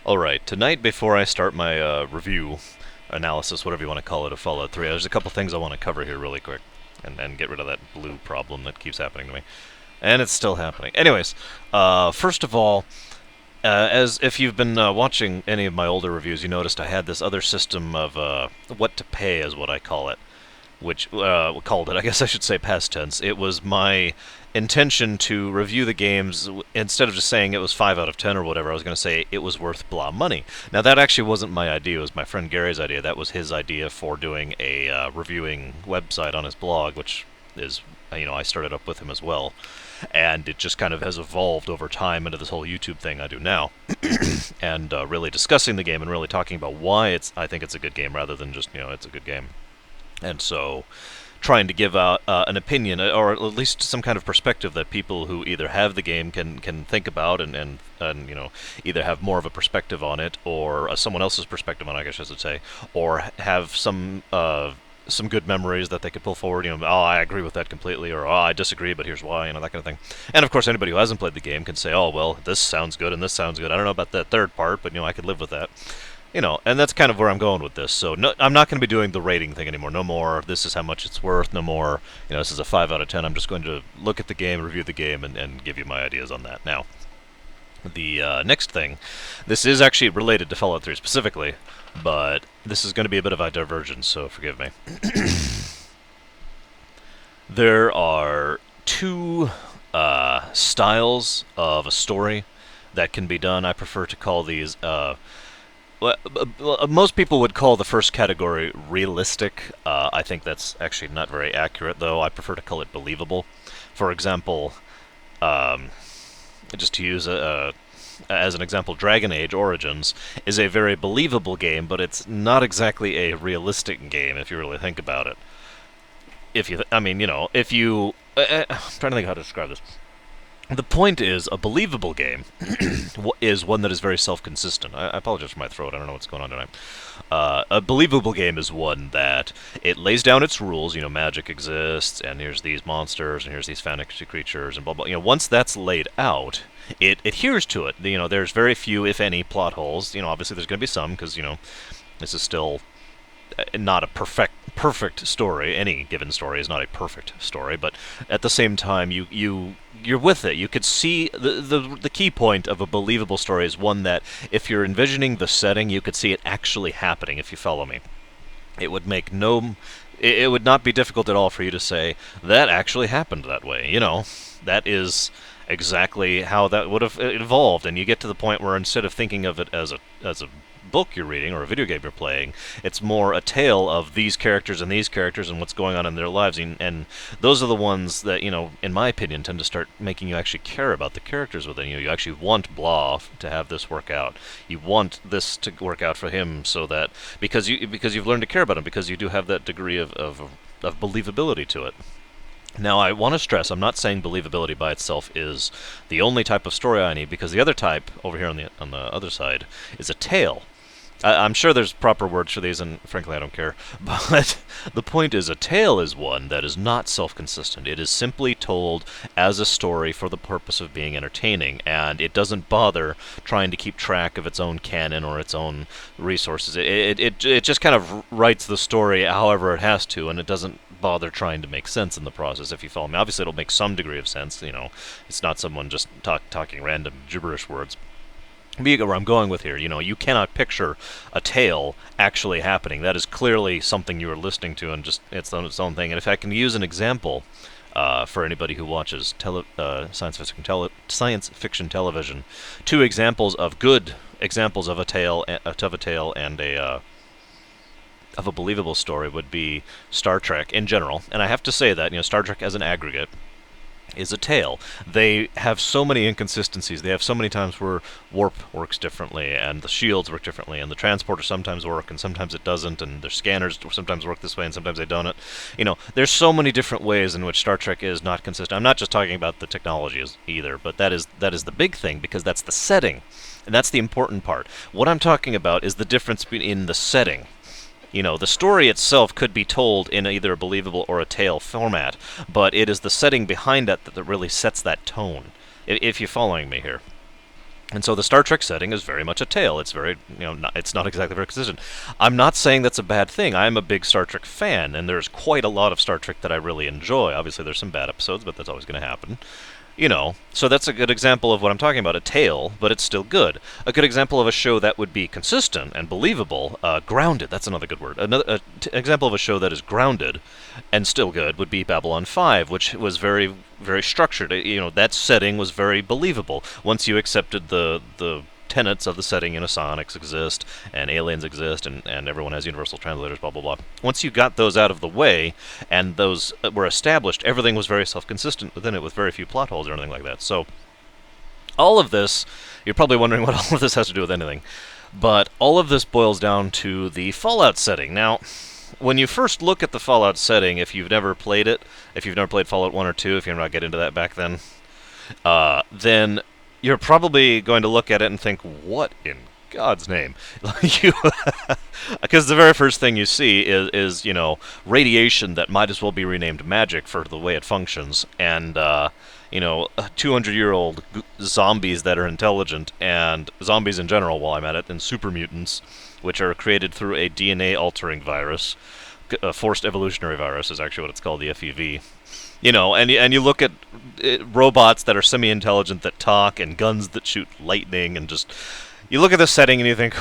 Alright, tonight before I start my review, analysis, whatever you want to call it, of Fallout 3, there's a couple things I want to cover here really quick, and get rid of that blue problem that keeps happening to me. And it's still happening. Anyways, first of all, as if you've been watching any of my older reviews, you noticed I had this other system of what to pay, is what I call it. Which called it, I guess I should say past tense. It was my intention to review the games instead of just saying it was 5 out of 10 or whatever. I was going to say it was worth blah money. Now that actually wasn't my idea. It was my friend Gary's idea. That was his idea for doing a reviewing website on his blog, which is I started up with him as well, and it just kind of has evolved over time into this whole YouTube thing I do now, and really discussing the game and really talking about why I think it's a good game rather than just it's a good game. And so, trying to give out an opinion, or at least some kind of perspective that people who either have the game can think about, and either have more of a perspective on it, or someone else's perspective on it, I guess I should say, or have some good memories that they could pull forward. Oh, I agree with that completely, or oh, I disagree, but here's why, that kind of thing. And of course, anybody who hasn't played the game can say, oh, well, this sounds good and this sounds good. I don't know about that third part, but I could live with that. And that's kind of where I'm going with this. So no, I'm not going to be doing the rating thing anymore. No more, this is how much it's worth. No more, this is a 5 out of 10. I'm just going to look at the game, review the game, and give you my ideas on that. Now, the next thing, this is actually related to Fallout 3 specifically, but this is going to be a bit of a divergence, so forgive me. There are two styles of a story that can be done. I prefer to call these... most people would call the first category realistic. I think that's actually not very accurate, though. I prefer to call it believable. For example, just to use as an example, Dragon Age Origins is a very believable game, but it's not exactly a realistic game if you really think about it. If you, if you, I'm trying to think how to describe this. The point is, a believable game is one that is very self-consistent. I apologize for my throat. I don't know what's going on tonight. A believable game is one that it lays down its rules. Magic exists, and here's these monsters, and here's these fantasy creatures, and blah blah. Once that's laid out, it adheres to it. There's very few, if any, plot holes. Obviously there's going to be some because this is still not a perfect story. Any given story is not a perfect story, but at the same time, you're with it. You could see the key point of a believable story is one that, if you're envisioning the setting, you could see it actually happening. If you follow me, it would make no. It would not be difficult at all for you to say that actually happened that way. That is exactly how that would have evolved, and you get to the point where instead of thinking of it as a book you're reading or a video game you're playing, it's more a tale of these characters and what's going on in their lives, and those are the ones that, in my opinion, tend to start making you actually care about the characters within you. You actually want Blah to have this work out. You want this to work out for him, so that because you've learned to care about him, because you do have that degree of believability to it. Now, I want to stress, I'm not saying believability by itself is the only type of story I need, because the other type, over here on the other side, is a tale. I'm sure there's proper words for these, and frankly I don't care, but the point is, a tale is one that is not self-consistent. It is simply told as a story for the purpose of being entertaining, and it doesn't bother trying to keep track of its own canon or its own resources. It just kind of writes the story however it has to, and it doesn't bother trying to make sense in the process, if you follow me. Obviously it'll make some degree of sense, it's not someone just talking random gibberish words. Where I'm going with here, you cannot picture a tale actually happening. That is clearly something you are listening to, and just it's on its own thing. And if I can use an example for anybody who watches science fiction television, two examples of good examples of a tale and of a believable story would be Star Trek in general. And I have to say that Star Trek as an aggregate is a tale. They have so many inconsistencies. They have so many times where warp works differently, and the shields work differently, and the transporter sometimes work, and sometimes it doesn't, and their scanners sometimes work this way, and sometimes they don't. There's so many different ways in which Star Trek is not consistent. I'm not just talking about the technologies either, but that is the big thing, because that's the setting, and that's the important part. What I'm talking about is the difference in the setting. The story itself could be told in either a believable or a tale format, but it is the setting behind that that really sets that tone, if you're following me here. And so the Star Trek setting is very much a tale. It's very, it's not exactly very consistent. I'm not saying that's a bad thing. I'm a big Star Trek fan, and there's quite a lot of Star Trek that I really enjoy. Obviously, there's some bad episodes, but that's always going to happen. So that's a good example of what I'm talking about, a tale, but it's still good. A good example of a show that would be consistent and believable, grounded, that's another good word. Another example of a show that is grounded and still good would be Babylon 5, which was very, very structured. That setting was very believable. Once you accepted the tenets of the setting, sonics exist, and aliens exist, and everyone has universal translators, blah, blah, blah. Once you got those out of the way, and those were established, everything was very self-consistent within it, with very few plot holes or anything like that. So, all of this, you're probably wondering what all of this has to do with anything, but all of this boils down to the Fallout setting. Now, when you first look at the Fallout setting, if you've never played it, if you've never played Fallout 1 or 2, if you're not get into that back then you're probably going to look at it and think, what in God's name? Because the very first thing you see is radiation that might as well be renamed magic for the way it functions, and 200-year-old zombies that are intelligent, and zombies in general, while I'm at it, and super mutants, which are created through a DNA-altering virus. A forced evolutionary virus is actually what it's called, the FEV. And you look at robots that are semi-intelligent that talk, and guns that shoot lightning, and just... You look at this setting and you think,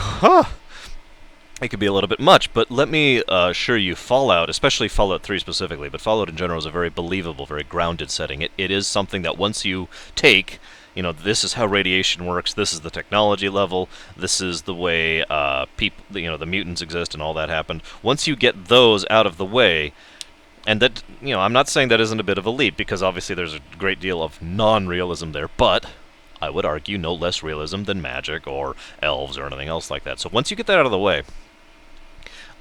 it could be a little bit much, but let me assure you, Fallout, especially Fallout 3 specifically, but Fallout in general is a very believable, very grounded setting. It is something that once you take... this is how radiation works, this is the technology level, this is the way people, the mutants exist and all that happened. Once you get those out of the way... And that, I'm not saying that isn't a bit of a leap, because obviously there's a great deal of non-realism there, but I would argue no less realism than magic or elves or anything else like that. So once you get that out of the way,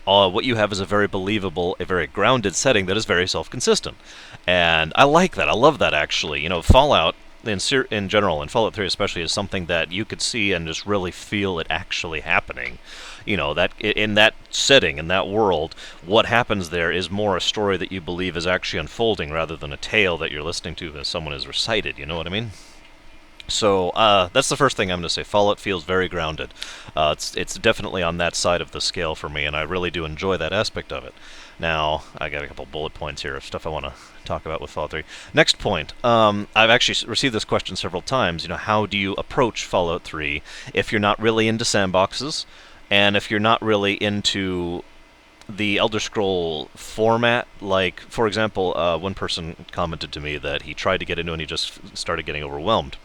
what you have is a very believable, a very grounded setting that is very self-consistent. And I like that. I love that, actually. Fallout, in general, and Fallout 3 especially, is something that you could see and just really feel it actually happening. That in that setting, in that world, what happens there is more a story that you believe is actually unfolding rather than a tale that you're listening to as someone is recited, you know what I mean? So, that's the first thing I'm going to say. Fallout feels very grounded. It's definitely on that side of the scale for me, and I really do enjoy that aspect of it. Now, I got a couple bullet points here of stuff I want to talk about with Fallout 3. Next point. I've actually received this question several times. How do you approach Fallout 3 if you're not really into sandboxes, and if you're not really into the Elder Scroll format? Like, for example, one person commented to me that he tried to get into it and he just started getting overwhelmed.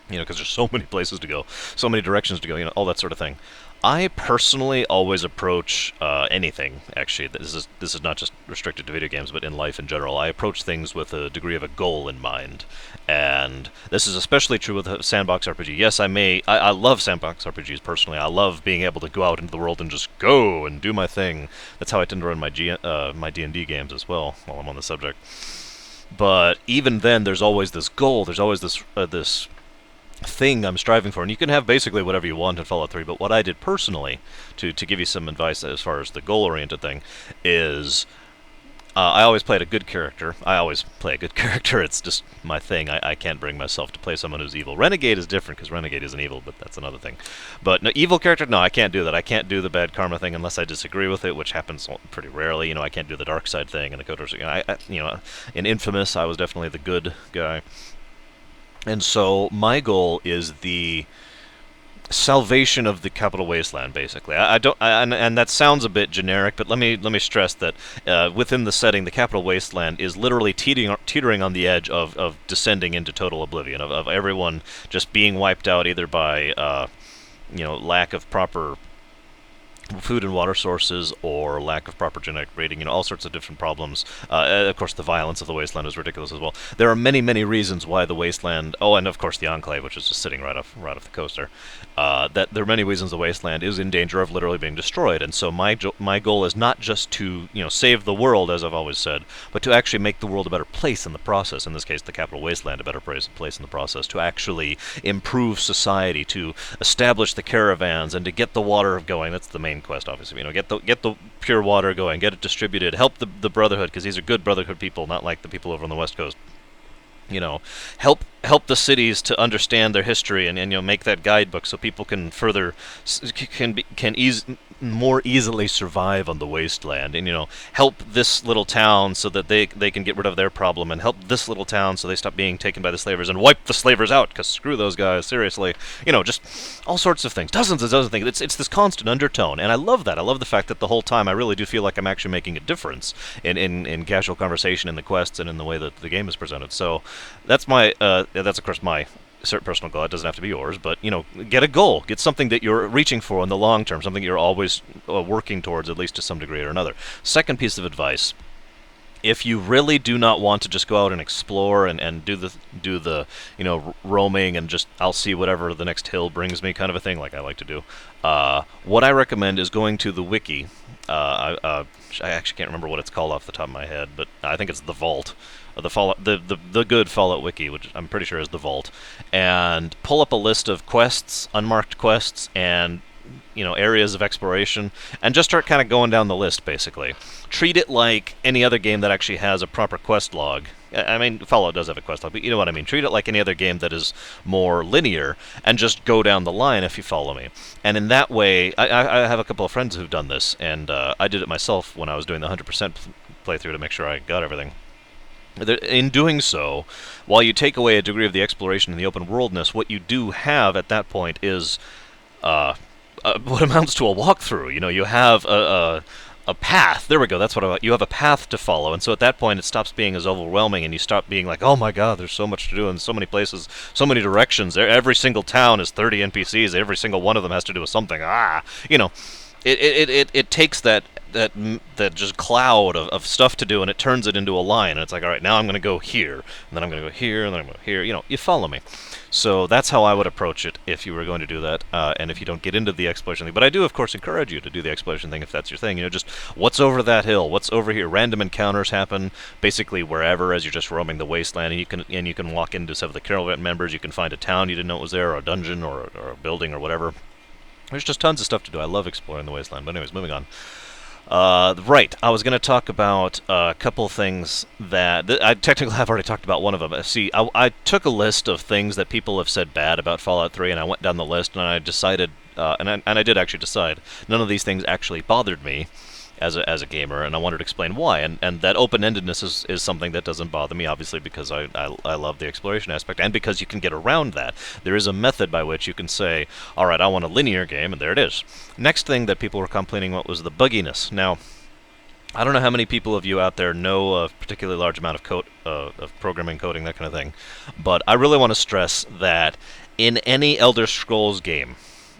Because there's so many places to go, so many directions to go, all that sort of thing. I personally always approach anything, actually. This is not just restricted to video games, but in life in general. I approach things with a degree of a goal in mind. And this is especially true with a sandbox RPG. Yes, I love sandbox RPGs personally. I love being able to go out into the world and just go and do my thing. That's how I tend to run my D&D games as well, while I'm on the subject. But even then, there's always this goal. There's always this thing I'm striving for, and you can have basically whatever you want in Fallout 3, but what I did personally, to give you some advice as far as the goal-oriented thing, is I always played a good character. I always play a good character. It's just my thing. I can't bring myself to play someone who's evil. Renegade is different, because Renegade isn't evil, but that's another thing. But no, evil character, no, I can't do that. I can't do the bad karma thing unless I disagree with it, which happens pretty rarely. I can't do the dark side thing and the code. In Infamous, I was definitely the good guy. And so my goal is the salvation of the capital wasteland, basically. And that sounds a bit generic, but let me stress that within the setting, the capital wasteland is literally teetering on the edge of descending into total oblivion, of everyone just being wiped out either by lack of proper food and water sources, or lack of proper genetic breeding, all sorts of different problems. Of course, the violence of the wasteland is ridiculous as well. There are many, many reasons why the wasteland... Oh, and of course the Enclave, which is just sitting right off the coast there. That there are many reasons the wasteland is in danger of literally being destroyed. And so my goal is not just to save the world, as I've always said, but to actually make the world a better place in the process. In this case, the capital wasteland a better place in the process. To actually improve society, to establish the caravans, and to get the water going. That's the main quest, obviously. Get the pure water going, get it distributed, help the Brotherhood, because these are good Brotherhood people, not like the people over on the West Coast. Help help the cities to understand their history, and make that guidebook so people can further more easily survive on the wasteland, and help this little town so that they can get rid of their problem, and help this little town so they stop being taken by the slavers and wipe the slavers out, because screw those guys, seriously. Just all sorts of things, dozens and dozens of things. It's this constant undertone, and I love that. I love the fact that the whole time I really do feel like I'm actually making a difference in casual conversation, in the quests, and in the way that the game is presented. So that's that's of course my certain personal goal. It doesn't have to be yours, but get a goal, get something that you're reaching for in the long term, something you're always working towards, at least to some degree or another. Second piece of advice: if you really do not want to just go out and explore and do the roaming and just I'll see whatever the next hill brings me kind of a thing, like I like to do, what I recommend is going to the wiki. I actually can't remember what it's called off the top of my head, but I think it's the Vault, the Fallout, the good Fallout wiki, which I'm pretty sure is the Vault, and pull up a list of quests, unmarked quests, and areas of exploration, and just start kind of going down the list. Basically, treat it like any other game that actually has a proper quest log. I mean, Fallout does have a quest log, but you know what I mean. Treat it like any other game that is more linear, and just go down the line if you follow me. And in that way, I have a couple of friends who've done this, and I did it myself when I was doing the 100% playthrough to make sure I got everything. In doing so, while you take away a degree of the exploration and the open worldness, what you do have at that point is what amounts to a walkthrough. You have a path. There we go. That's what you have a path to follow, and so at that point, it stops being as overwhelming, and you stop being like, "Oh my God, there's so much to do in so many places, so many directions. Every single town is 30 NPCs. Every single one of them has to do with something." It takes that just cloud of stuff to do, and it turns it into a line, and it's like, all right, now I'm going to go here, and then I'm going to go here, and then I'm going to go here. You follow me. So that's how I would approach it if you were going to do that, and if you don't get into the exploration thing. But I do, of course, encourage you to do the exploration thing if that's your thing. Just what's over that hill, what's over here. Random encounters happen basically wherever as you're just roaming the wasteland, and you can walk into some of the caravan members. You can find a town you didn't know it was there, or a dungeon, or a building, or whatever. There's just tons of stuff to do. I love exploring the wasteland. But anyways, moving on. Right, I was going to talk about a couple things that I technically have already talked about one of them. See, I took a list of things that people have said bad about Fallout 3, and I went down the list, and I decided, and I did actually decide, none of these things actually bothered me as a gamer, and I wanted to explain why. And that open-endedness is something that doesn't bother me, obviously, because I love the exploration aspect, and because you can get around that. There is a method by which you can say, all right, I want a linear game, and there it is. Next thing that people were complaining about was the bugginess. Now, I don't know how many people of you out there know a particularly large amount of programming, coding, that kind of thing, but I really want to stress that in any Elder Scrolls game,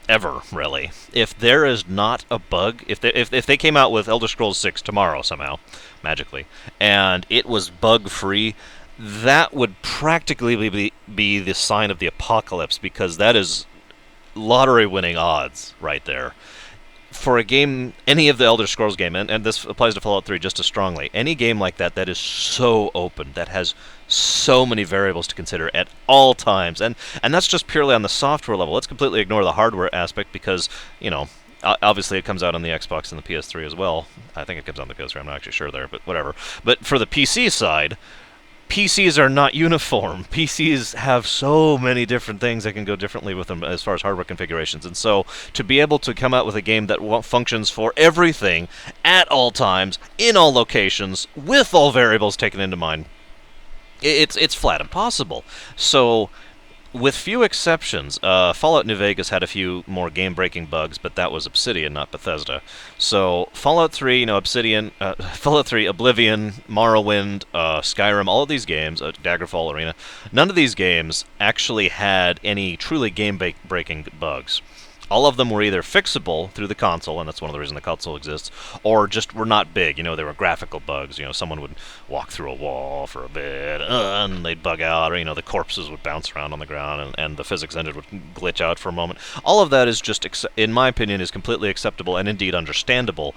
ever, really, if there is not a bug, if they came out with Elder Scrolls 6 tomorrow somehow, magically, and it was bug-free, that would practically be the sign of the apocalypse, because that is lottery-winning odds right there. For a game, any of the Elder Scrolls game, and this applies to Fallout 3 just as strongly, any game like that is so open, that has so many variables to consider at all times, and that's just purely on the software level. Let's completely ignore the hardware aspect, because, obviously it comes out on the Xbox and the PS3 as well. I think it comes on the PS3, I'm not actually sure there, but whatever. But for the PC side, PCs are not uniform. PCs have so many different things that can go differently with them as far as hardware configurations. And so to be able to come out with a game that functions for everything at all times, in all locations, with all variables taken into mind, it's flat impossible. So with few exceptions, Fallout New Vegas had a few more game-breaking bugs, but that was Obsidian, not Bethesda. So Fallout 3, Fallout 3, Oblivion, Morrowind, Skyrim, all of these games, Daggerfall, Arena, none of these games actually had any truly game-breaking bugs. All of them were either fixable through the console, and that's one of the reasons the console exists, or just were not big. They were graphical bugs. Someone would walk through a wall for a bit, and they'd bug out, or, the corpses would bounce around on the ground, and the physics engine would glitch out for a moment. All of that is just, in my opinion, is completely acceptable and indeed understandable,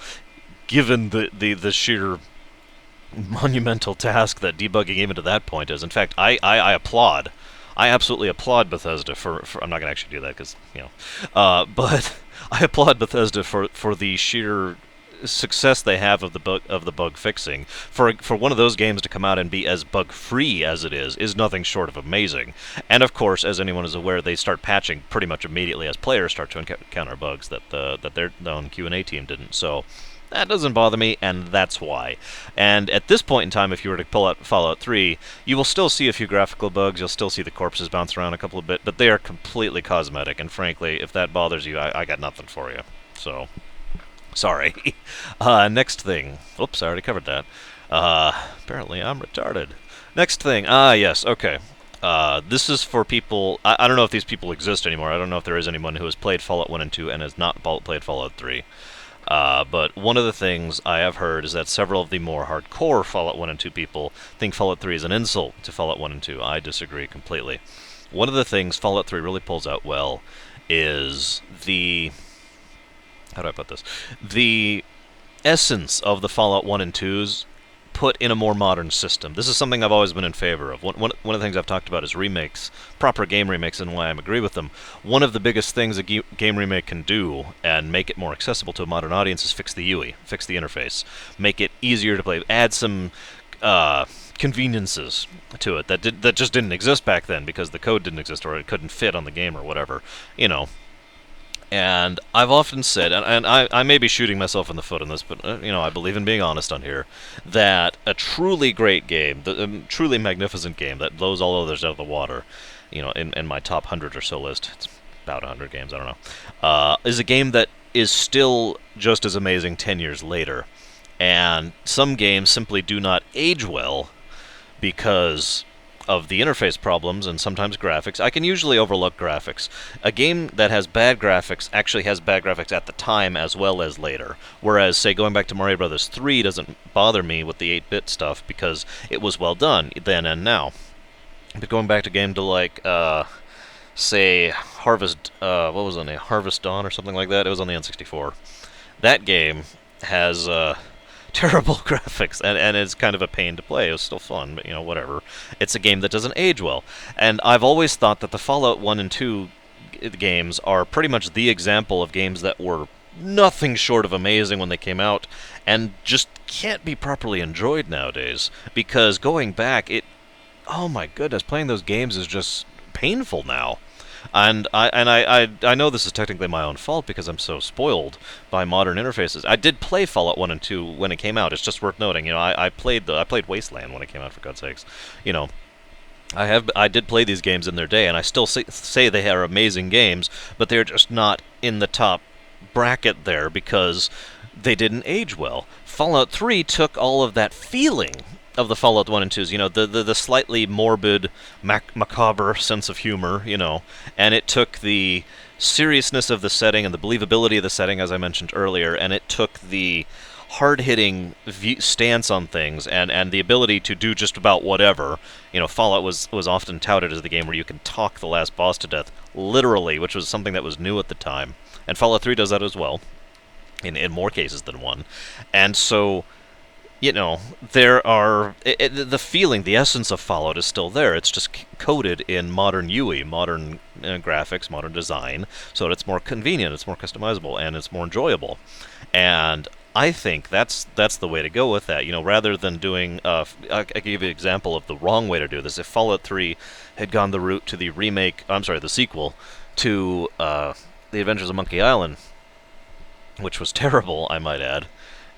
given the sheer monumental task that debugging even to that point is. In fact, I applaud. I absolutely applaud Bethesda for I'm not going to actually do that because, but I applaud Bethesda for the sheer success they have of the bug fixing, for one of those games to come out and be as bug free as it is nothing short of amazing. And of course, as anyone is aware, they start patching pretty much immediately as players start to encounter bugs that their own Q&A team didn't. So that doesn't bother me, and that's why. And at this point in time, if you were to pull out Fallout 3, you will still see a few graphical bugs, you'll still see the corpses bounce around a couple of bit, but they are completely cosmetic, and frankly, if that bothers you, I got nothing for you. So, sorry. Next thing. Oops, I already covered that. Apparently I'm retarded. Next thing. Yes, okay. This is for people... I don't know if these people exist anymore. I don't know if there is anyone who has played Fallout 1 and 2 and has not played Fallout 3. But one of the things I have heard is that several of the more hardcore Fallout 1 and 2 people think Fallout 3 is an insult to Fallout 1 and 2. I disagree completely. One of the things Fallout 3 really pulls out well is the... How do I put this? The essence of the Fallout 1 and 2s put in a more modern system. This is something I've always been in favor of. One of the things I've talked about is remakes, proper game remakes, and why I agree with them. One of the biggest things a game remake can do and make it more accessible to a modern audience is fix the UI, fix the interface, make it easier to play, add some conveniences to it that just didn't exist back then because the code didn't exist or it couldn't fit on the game or whatever, you know. And I've often said, and I may be shooting myself in the foot on this, but I believe in being honest on here, that a truly great game, a truly magnificent game that blows all others out of the water, in my top 100 or so list, it's about 100 games, I don't know, is a game that is still just as amazing 10 years later. And some games simply do not age well because of the interface problems and sometimes graphics. I can usually overlook graphics. A game that has bad graphics actually has bad graphics at the time as well as later. Whereas, say, going back to Mario Bros. 3 doesn't bother me with the 8-bit stuff because it was well done then and now. But going back to game to like, say, Harvest, what was on the Harvest Dawn or something like that? It was on the N64. That game has, terrible graphics, and it's kind of a pain to play. It was still fun, but, whatever. It's a game that doesn't age well. And I've always thought that the Fallout 1 and 2 games are pretty much the example of games that were nothing short of amazing when they came out, and just can't be properly enjoyed nowadays. Because going back, oh my goodness, playing those games is just painful now. And I know this is technically my own fault because I'm so spoiled by modern interfaces. I did play Fallout 1 and 2 when it came out. It's just worth noting. I played Wasteland when it came out, for God's sakes. I did play these games in their day, and I still say they are amazing games, but they're just not in the top bracket there because they didn't age well. Fallout 3 took all of that feeling of the Fallout 1 and 2s, the slightly morbid, macabre sense of humor, and it took the seriousness of the setting and the believability of the setting, as I mentioned earlier, and it took the hard-hitting stance on things and the ability to do just about whatever. Fallout was often touted as the game where you can talk the last boss to death, literally, which was something that was new at the time. And Fallout 3 does that as well, in more cases than one. And so, there are... the feeling, the essence of Fallout is still there. It's just coded in modern UI, modern graphics, modern design, so that it's more convenient, it's more customizable, and it's more enjoyable. And I think that's the way to go with that. Rather than doing... I can give you an example of the wrong way to do this. If Fallout 3 had gone the route to the sequel to The Adventures of Monkey Island, which was terrible, I might add.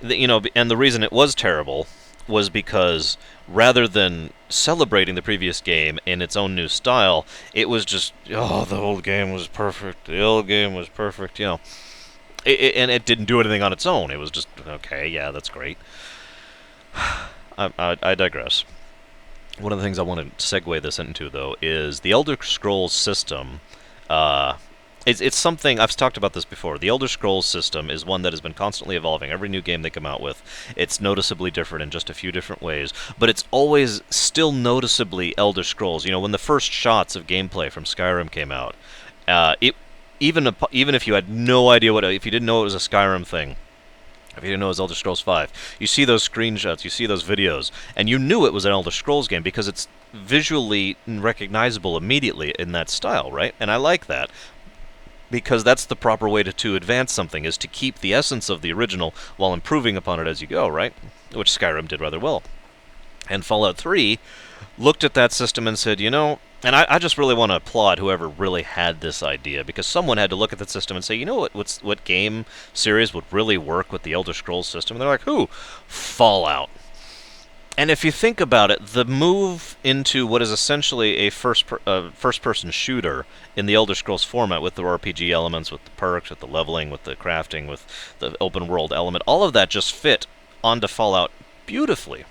And the reason it was terrible was because rather than celebrating the previous game in its own new style, it was just, the old game was perfect, and it didn't do anything on its own. It was just, okay, yeah, that's great. I digress. One of the things I want to segue this into, though, is the Elder Scrolls system. It's something, I've talked about this before. The Elder Scrolls system is one that has been constantly evolving. Every new game they come out with, it's noticeably different in just a few different ways. But it's always still noticeably Elder Scrolls. When the first shots of gameplay from Skyrim came out, even if you had no idea if you didn't know it was a Skyrim thing, if you didn't know it was Elder Scrolls V, you see those screenshots, you see those videos, and you knew it was an Elder Scrolls game because it's visually recognizable immediately in that style, right? And I like that. because that's the proper way to advance something, is to keep the essence of the original while improving upon it as you go, right? Which Skyrim did rather well. And Fallout 3 looked at that system and said, and I just really want to applaud whoever really had this idea, because someone had to look at that system and say, what game series would really work with the Elder Scrolls system? And they're like, who? Fallout. And if you think about it, the move into what is essentially a first-person shooter in the Elder Scrolls format, with the RPG elements, with the perks, with the leveling, with the crafting, with the open-world element, all of that just fit onto Fallout beautifully.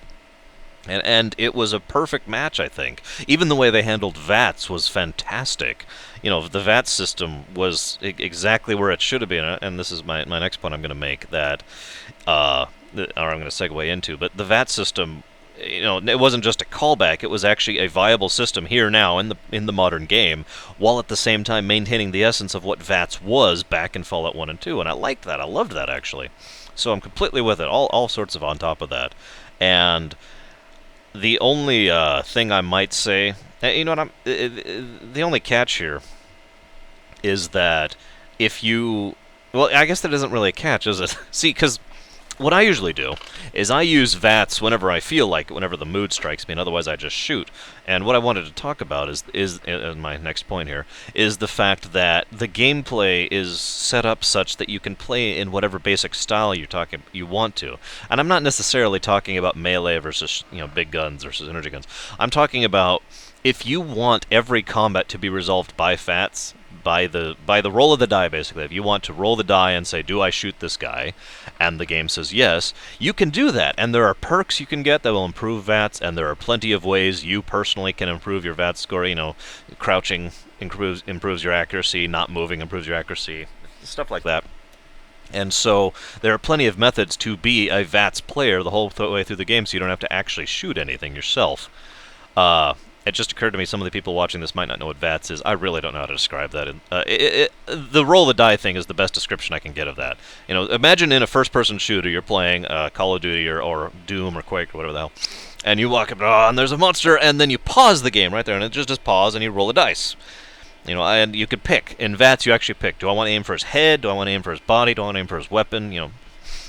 And it was a perfect match, I think. Even the way they handled VATS was fantastic. The VATS system was exactly where it should have been. And this is my next point I'm going to make, that, or I'm going to segue into. But the VATS system, it wasn't just a callback. It was actually a viable system here now in the modern game, while at the same time maintaining the essence of what VATS was back in Fallout 1 and 2. And I liked that. I loved that, actually. So I'm completely with it. All sorts of on top of that. And the only thing I might say, the only catch here is that if you, well, I guess that isn't really a catch, is it? See, because what I usually do is I use VATS whenever I feel like it, whenever the mood strikes me, and otherwise I just shoot. And what I wanted to talk about is my next point here, is the fact that the gameplay is set up such that you can play in whatever basic style you want to. And I'm not necessarily talking about melee versus big guns versus energy guns. I'm talking about, if you want every combat to be resolved by VATS, by the roll of the die, basically. If you want to roll the die and say, do I shoot this guy? And the game says yes, you can do that. And there are perks you can get that will improve VATS, and there are plenty of ways you personally can improve your VATS score. Crouching improves your accuracy, not moving improves your accuracy, stuff like that. And so there are plenty of methods to be a VATS player the whole way through the game, so you don't have to actually shoot anything yourself. It just occurred to me some of the people watching this might not know what VATS is. I really don't know how to describe that. The roll the die thing is the best description I can get of that. Imagine in a first-person shooter you're playing Call of Duty or Doom or Quake or whatever the hell, and you walk up, and there's a monster, and then you pause the game right there, and it just pause, and you roll a dice. And you could pick. In VATS, you actually pick. Do I want to aim for his head? Do I want to aim for his body? Do I want to aim for his weapon?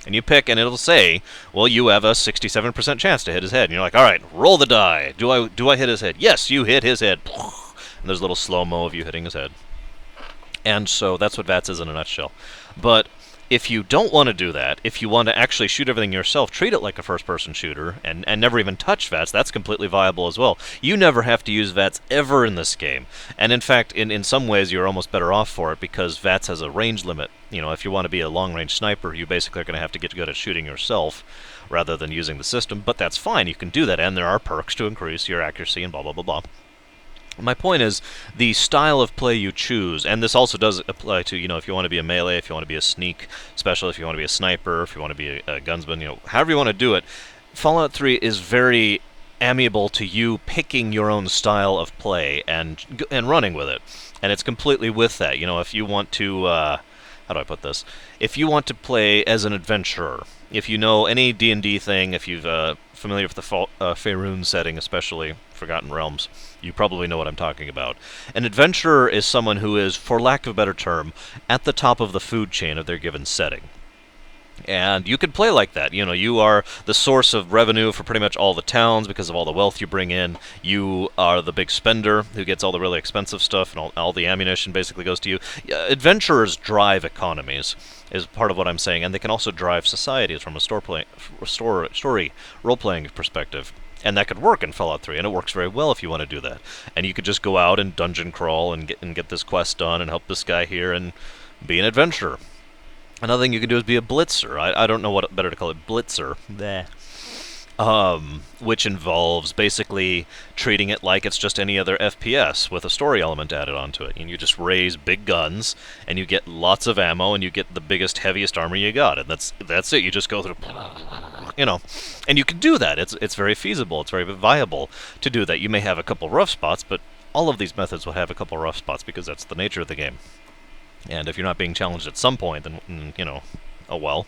And you pick, and it'll say, well, you have a 67% chance to hit his head. And you're like, all right, roll the die. Do I hit his head? Yes, you hit his head. And there's a little slow-mo of you hitting his head. And so that's what VATS is in a nutshell. But if you don't want to do that, if you want to actually shoot everything yourself, treat it like a first-person shooter, and never even touch VATS, that's completely viable as well. You never have to use VATS ever in this game. And in fact, in some ways, you're almost better off for it, because VATS has a range limit. If you want to be a long-range sniper, you basically are going to have to get good at shooting yourself, rather than using the system. But that's fine, you can do that, and there are perks to increase your accuracy and blah, blah, blah, blah. My point is, the style of play you choose, and this also does apply to, if you want to be a melee, if you want to be a sneak specialist, if you want to be a sniper, if you want to be a gunsman, however you want to do it, Fallout 3 is very amiable to you picking your own style of play and running with it. And it's completely with that. If you want to, how do I put this? If you want to play as an adventurer, if you know any D&D thing, if you're familiar with the Faerun setting, especially Forgotten Realms, you probably know what I'm talking about. An adventurer is someone who is, for lack of a better term, at the top of the food chain of their given setting. And you can play like that. You are the source of revenue for pretty much all the towns because of all the wealth you bring in. You are the big spender who gets all the really expensive stuff, and all the ammunition basically goes to you. Adventurers drive economies, is part of what I'm saying, and they can also drive societies from a story role-playing perspective. And that could work in Fallout 3, and it works very well if you want to do that. And you could just go out and dungeon crawl and get this quest done and help this guy here and be an adventurer. Another thing you can do is be a blitzer. I don't know what better to call it. Blitzer. Bleh. Which involves basically treating it like it's just any other FPS with a story element added onto it. And you just raise big guns, and you get lots of ammo, and you get the biggest, heaviest armor you got. And that's it. You just go through, and you can do that. It's very feasible. It's very viable to do that. You may have a couple rough spots, but all of these methods will have a couple rough spots because that's the nature of the game. And if you're not being challenged at some point, then, oh well.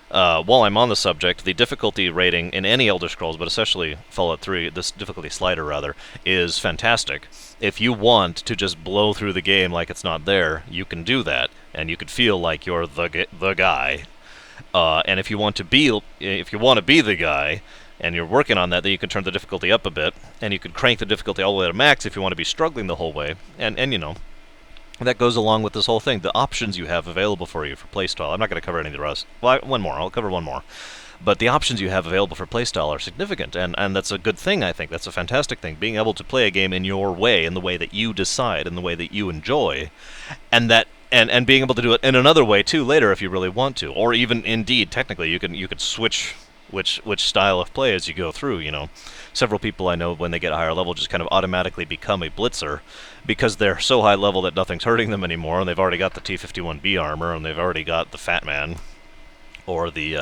While I'm on the subject, the difficulty rating in any Elder Scrolls, but especially Fallout 3, this difficulty slider rather, is fantastic. If you want to just blow through the game like it's not there, you can do that, and you could feel like you're the guy. And if you want to be the guy, and you're working on that, then you can turn the difficulty up a bit, and you can crank the difficulty all the way to max if you want to be struggling the whole way. And you know, that goes along with this whole thing. The options you have available for you for playstyle. I'm not going to cover any of the rest. Well, one more. I'll cover one more. But the options you have available for playstyle are significant, and that's a good thing, I think. That's a fantastic thing. Being able to play a game in your way, in the way that you decide, in the way that you enjoy, and being able to do it in another way too later if you really want to, or even indeed technically you could switch which style of play as you go through. You know, several people I know when they get a higher level just kind of automatically become a blitzer because they're so high level that nothing's hurting them anymore, and they've already got the T-51B armor, and they've already got the Fat Man, or the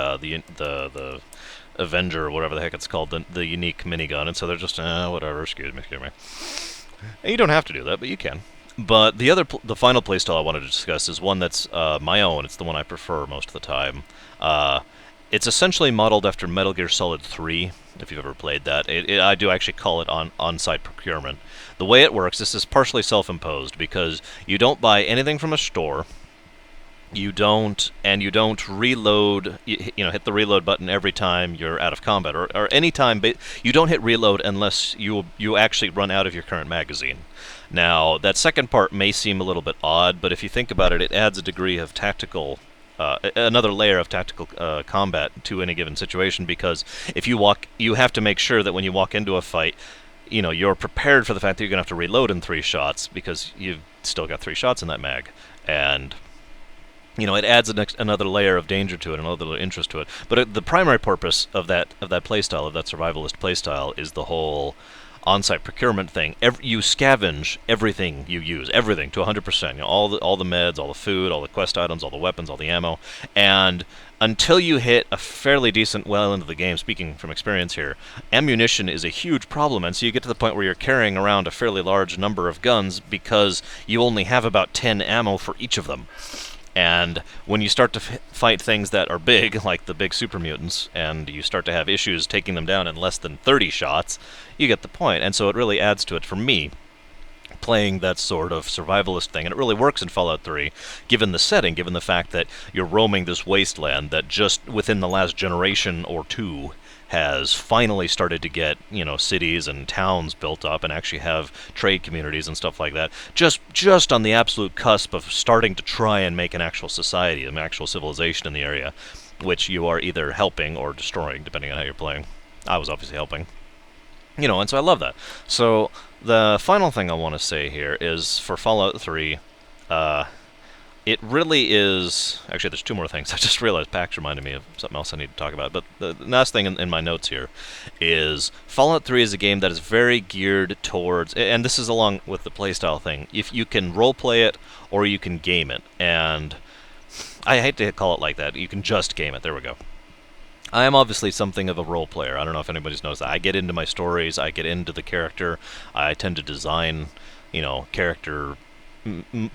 Avenger, or whatever the heck it's called, the unique minigun, and so they're just whatever. Excuse me. And you don't have to do that, but you can. But the final playstyle I wanted to discuss is one that's my own. It's the one I prefer most of the time. It's essentially modeled after Metal Gear Solid 3, if you've ever played that. I do actually call it on-site procurement. The way it works, this is partially self-imposed, because you don't buy anything from a store. You don't reload, hit the reload button every time you're out of combat, or any time, but you don't hit reload unless you actually run out of your current magazine. Now, that second part may seem a little bit odd, but if you think about it, it adds a degree of tactical, another layer of tactical combat to any given situation, because if you have to make sure that when you walk into a fight, you're prepared for the fact that you're going to have to reload in 3 shots, because you've still got 3 shots in that mag, and it adds another layer of danger to it, another little interest to it. But the primary purpose of that playstyle, of that survivalist playstyle, is the whole on-site procurement thing. You scavenge everything you use, everything to 100%. All the meds, all the food, all the quest items, all the weapons, all the ammo, and until you hit a fairly decent well into the game, speaking from experience here, ammunition is a huge problem, and so you get to the point where you're carrying around a fairly large number of guns because you only have about 10 ammo for each of them. And when you start to fight things that are big, like the big super mutants, and you start to have issues taking them down in less than 30 shots, you get the point. And so it really adds to it for me, playing that sort of survivalist thing. And it really works in Fallout 3, given the setting, given the fact that you're roaming this wasteland that just within the last generation or two has finally started to get, cities and towns built up and actually have trade communities and stuff like that. Just on the absolute cusp of starting to try and make an actual society, an actual civilization in the area, which you are either helping or destroying, depending on how you're playing. I was obviously helping. And so I love that. So the final thing I want to say here is for Fallout 3, it really is... Actually, there's 2 more things. I just realized Pax reminded me of something else I need to talk about. But the last thing in my notes here is Fallout 3 is a game that is very geared towards... And this is along with the playstyle thing. If you can roleplay it or you can game it. And I hate to call it like that. You can just game it. There we go. I am obviously something of a role player. I don't know if anybody's noticed that. I get into my stories. I get into the character. I tend to design, character...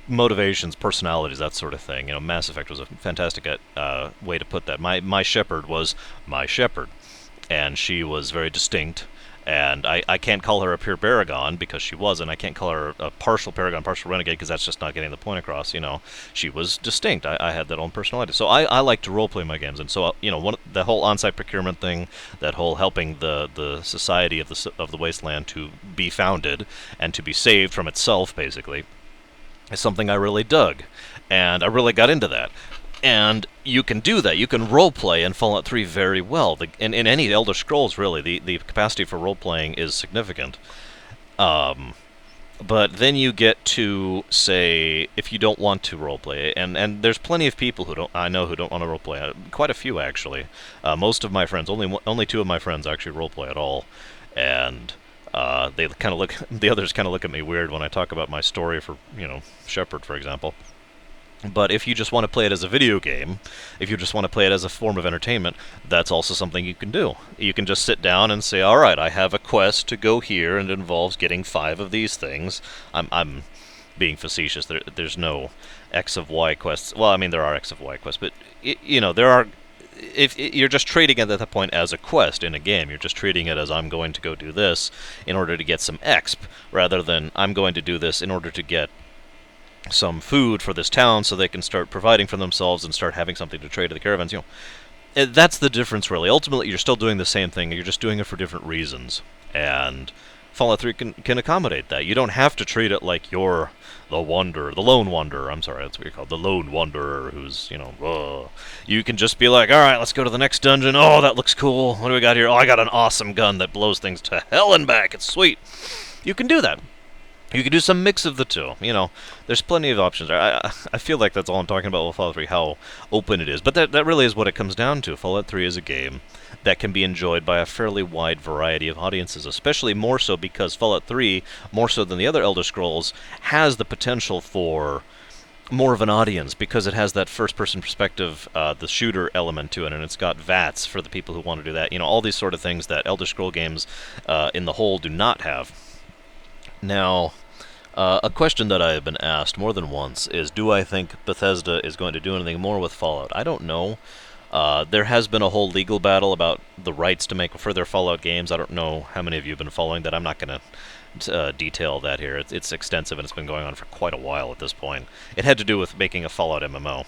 motivations, personalities, that sort of thing. Mass Effect was a fantastic way to put that. My Shepard was my Shepard, and she was very distinct, and I can't call her a pure Paragon because she wasn't. I can't call her a partial Paragon, partial Renegade, because that's just not getting the point across. She was distinct. I had that own personality. So I like to roleplay my games, and so the whole on-site procurement thing, that whole helping the society of the wasteland to be founded and to be saved from itself, basically, is something I really dug, and I really got into that. And you can do that. You can roleplay in Fallout 3 very well. In any Elder Scrolls, really, the capacity for roleplaying is significant. But then you get to, say, if you don't want to roleplay, and there's plenty of people who don't want to roleplay. Quite a few, actually. Most of my friends, only 2 of my friends actually roleplay at all, and... the others kind of look at me weird when I talk about my story for, Shepard, for example. But if you just want to play it as a video game, if you just want to play it as a form of entertainment, that's also something you can do. You can just sit down and say, alright, I have a quest to go here, and it involves getting 5 of these things. I'm being facetious. There's no X of Y quests. Well, I mean, there are X of Y quests, but, there are... if you're just treating it at that point as a quest in a game, you're just treating it as I'm going to go do this in order to get some exp, rather than I'm going to do this in order to get some food for this town so they can start providing for themselves and start having something to trade to the caravans. That's the difference, really. Ultimately, you're still doing the same thing. You're just doing it for different reasons. And Fallout 3 can accommodate that. You don't have to treat it like you're the wanderer, the lone wanderer. I'm sorry, that's what you're called, the lone wanderer, who's, You can just be like, all right, let's go to the next dungeon. Oh, that looks cool. What do we got here? Oh, I got an awesome gun that blows things to hell and back. It's sweet. You can do that. You can do some mix of the two. There's plenty of options. I feel like that's all I'm talking about with Fallout 3, how open it is. But that really is what it comes down to. Fallout 3 is a game that can be enjoyed by a fairly wide variety of audiences, especially more so because Fallout 3, more so than the other Elder Scrolls, has the potential for more of an audience because it has that first-person perspective, the shooter element to it, and it's got VATS for the people who want to do that. All these sort of things that Elder Scroll games in the whole do not have. Now, a question that I have been asked more than once is, do I think Bethesda is going to do anything more with Fallout? I don't know. There has been a whole legal battle about the rights to make further Fallout games. I don't know how many of you have been following that. I'm not going to detail that here. It's extensive, and it's been going on for quite a while at this point. It had to do with making a Fallout MMO.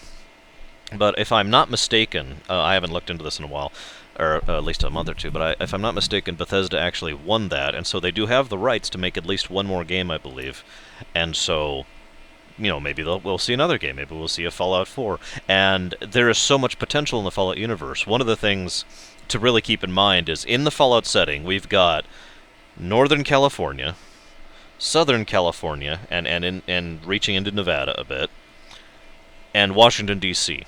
But if I'm not mistaken, I haven't looked into this in a while, or at least a month or two, but if I'm not mistaken, Bethesda actually won that, and so they do have the rights to make at least one more game, I believe. And so, maybe we'll see another game. Maybe we'll see a Fallout 4. And there is so much potential in the Fallout universe. One of the things to really keep in mind is, in the Fallout setting, we've got Northern California, Southern California, and reaching into Nevada a bit, and Washington, D.C.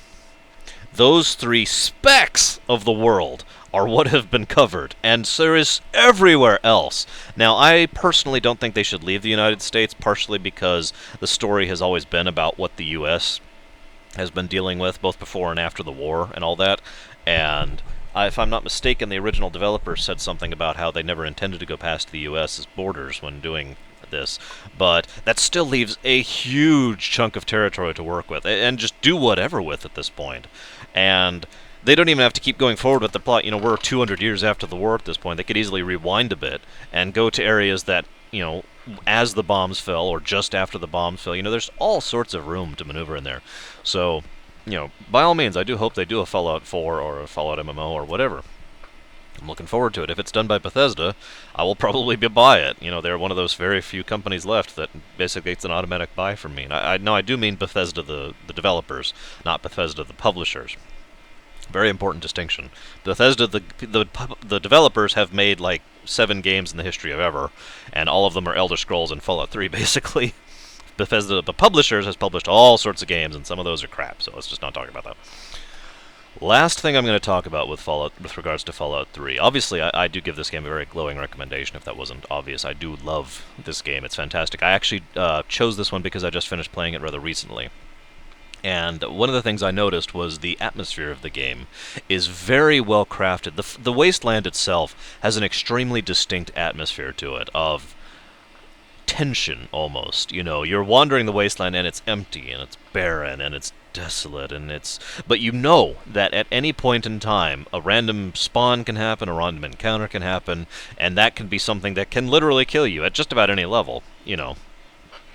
Those three specks of the world are what have been covered, and there is everywhere else. Now, I personally don't think they should leave the United States, partially because the story has always been about what the U.S. has been dealing with, both before and after the war and all that, and if I'm not mistaken, the original developers said something about how they never intended to go past the U.S.'s borders when doing this, but that still leaves a huge chunk of territory to work with, and just do whatever with at this point. And they don't even have to keep going forward with the plot. We're 200 years after the war at this point. They could easily rewind a bit and go to areas that, as the bombs fell or just after the bombs fell. There's all sorts of room to maneuver in there. So, by all means, I do hope they do a Fallout 4 or a Fallout MMO or whatever. I'm looking forward to it. If it's done by Bethesda, I will probably buy it. They're one of those very few companies left that basically it's an automatic buy from me. And I do mean Bethesda, the developers, not Bethesda, the publishers. Very important distinction. Bethesda, the developers have made like 7 games in the history of ever, and all of them are Elder Scrolls and Fallout 3, basically. Bethesda, the publishers, has published all sorts of games, and some of those are crap, so let's just not talk about that. Last thing I'm going to talk about with regards to Fallout 3. Obviously, I do give this game a very glowing recommendation, if that wasn't obvious. I do love this game. It's fantastic. I actually chose this one because I just finished playing it rather recently. And one of the things I noticed was the atmosphere of the game is very well crafted. The wasteland itself has an extremely distinct atmosphere to it, of tension, almost. You're wandering the wasteland, and it's empty, and it's barren, and it's desolate, but that at any point in time a random spawn can happen, a random encounter can happen, and that can be something that can literally kill you at just about any level,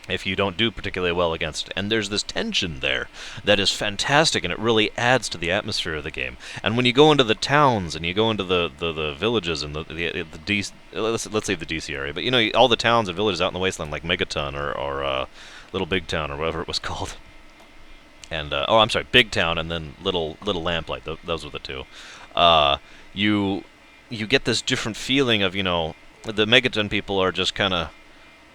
if you don't do particularly well against it. And there's this tension there that is fantastic, and it really adds to the atmosphere of the game. And when you go into the towns and you go into the villages and the DC, let's leave the DC area, but all the towns and villages out in the wasteland, like Megaton or Little Big Town or whatever it was called. And I'm sorry, Big Town and then Little Lamplight. Those were the two. You get this different feeling of the Megaton people are just kind of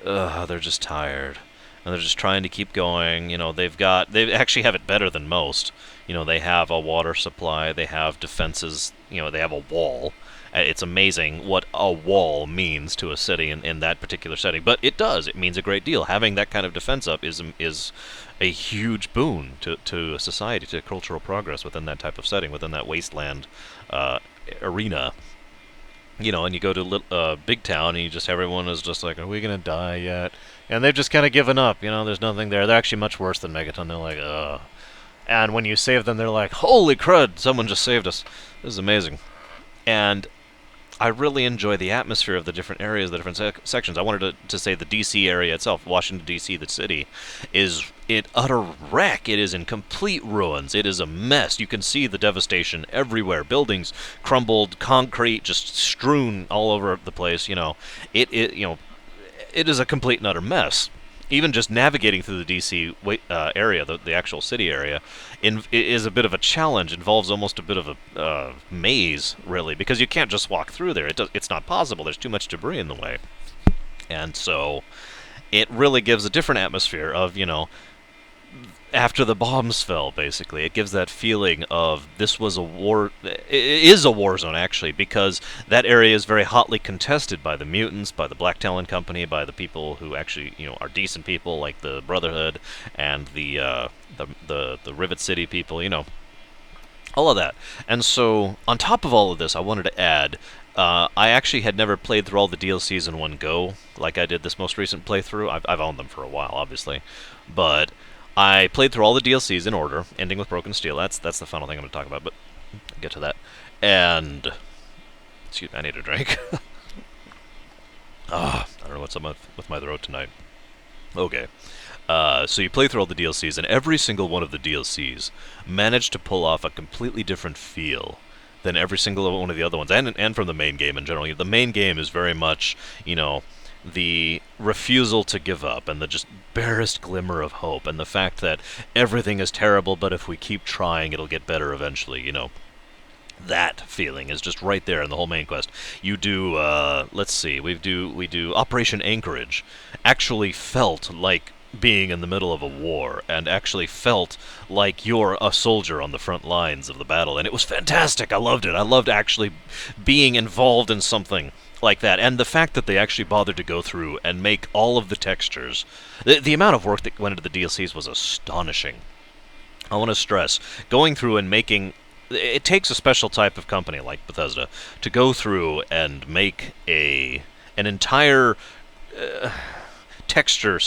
they're just tired, and they're just trying to keep going. They actually have it better than most. They have a water supply, they have defenses. They have a wall. It's amazing what a wall means to a city in that particular setting, but it does. It means a great deal. Having that kind of defense up is a huge boon to a society, to cultural progress within that type of setting, within that wasteland arena. And you go to Big Town, and everyone is just like, are we going to die yet? And they've just kind of given up. There's nothing there. They're actually much worse than Megaton. They're like, ugh. And when you save them, they're like, "Holy crud! Someone just saved us. This is amazing." And I really enjoy the atmosphere of the different areas, the different sections. I wanted to say the D.C. area itself, Washington, D.C., the city, is in utter wreck. It is in complete ruins. It is a mess. You can see the devastation everywhere. Buildings crumbled, concrete just strewn all over the place. It is a complete and utter mess. Even just navigating through the DC area, the actual city area, is a bit of a challenge. Involves almost a bit of a maze, really, because you can't just walk through there. It's not possible. There's too much debris in the way, and so it really gives a different atmosphere of after the bombs fell, basically. It gives that feeling of this was a war. It is a war zone, actually, because that area is very hotly contested by the mutants, by the Black Talon Company, by the people who actually, are decent people, like the Brotherhood and the Rivet City people, all of that. And so, on top of all of this, I wanted to add, I actually had never played through all the DLCs in one go, like I did this most recent playthrough. I've owned them for a while, obviously, but I played through all the DLCs in order, ending with Broken Steel. That's the final thing I'm going to talk about, but I'll get to that. And excuse me, I need a drink. I don't know what's up with my throat tonight. Okay. So you play through all the DLCs, and every single one of the DLCs managed to pull off a completely different feel than every single one of the other ones, and from the main game in general. The main game is very much, the refusal to give up and the just barest glimmer of hope and the fact that everything is terrible, but if we keep trying, it'll get better eventually, That feeling is just right there in the whole main quest. You do, let's see, we do Operation Anchorage. Actually felt like being in the middle of a war, and actually felt like you're a soldier on the front lines of the battle, and it was fantastic. I loved it. I loved actually being involved in something like that, and the fact that they actually bothered to go through and make all of the textures. The amount of work that went into the DLCs was astonishing. I want to stress, going through and making... It takes a special type of company like Bethesda to go through and make an entire texture...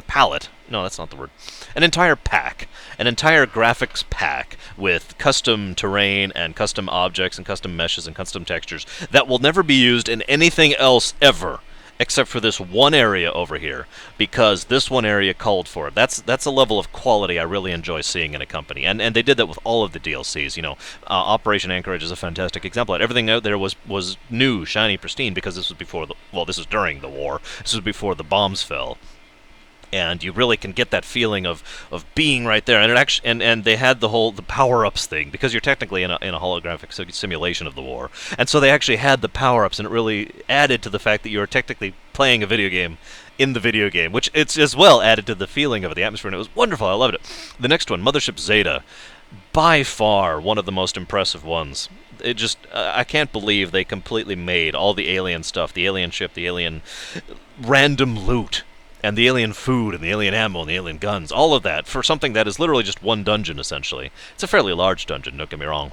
palette? No, that's not the word. An entire pack. An entire graphics pack with custom terrain and custom objects and custom meshes and custom textures that will never be used in anything else ever, except for this one area over here, because this one area called for it. That's a level of quality I really enjoy seeing in a company, and they did that with all of the DLCs. Operation Anchorage is a fantastic example. Everything out there was new, shiny, pristine, because this was before this was during the war. This was before the bombs fell. And you really can get that feeling of being right there, and it actually and they had the power-ups thing, because you're technically in a holographic simulation of the war, and so they actually had the power-ups, and it really added to the fact that you were technically playing a video game in the video game, which it's as well added to the feeling of the atmosphere, and it was wonderful. I loved it. The next one, Mothership Zeta, by far one of the most impressive ones. It just I can't believe they completely made all the alien stuff, the alien ship, the alien random loot, and the alien food, and the alien ammo, and the alien guns, all of that, for something that is literally just one dungeon, essentially. It's a fairly large dungeon, don't get me wrong.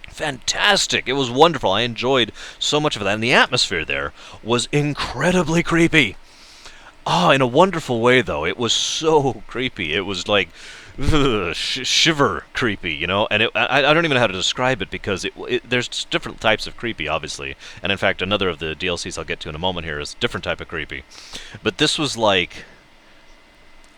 Fantastic! It was wonderful. I enjoyed so much of that, and the atmosphere there was incredibly creepy. In a wonderful way, though. It was so creepy. It was like... shiver creepy, and I don't even know how to describe it, because there's different types of creepy, obviously, and in fact another of the DLCs I'll get to in a moment here is a different type of creepy, but this was like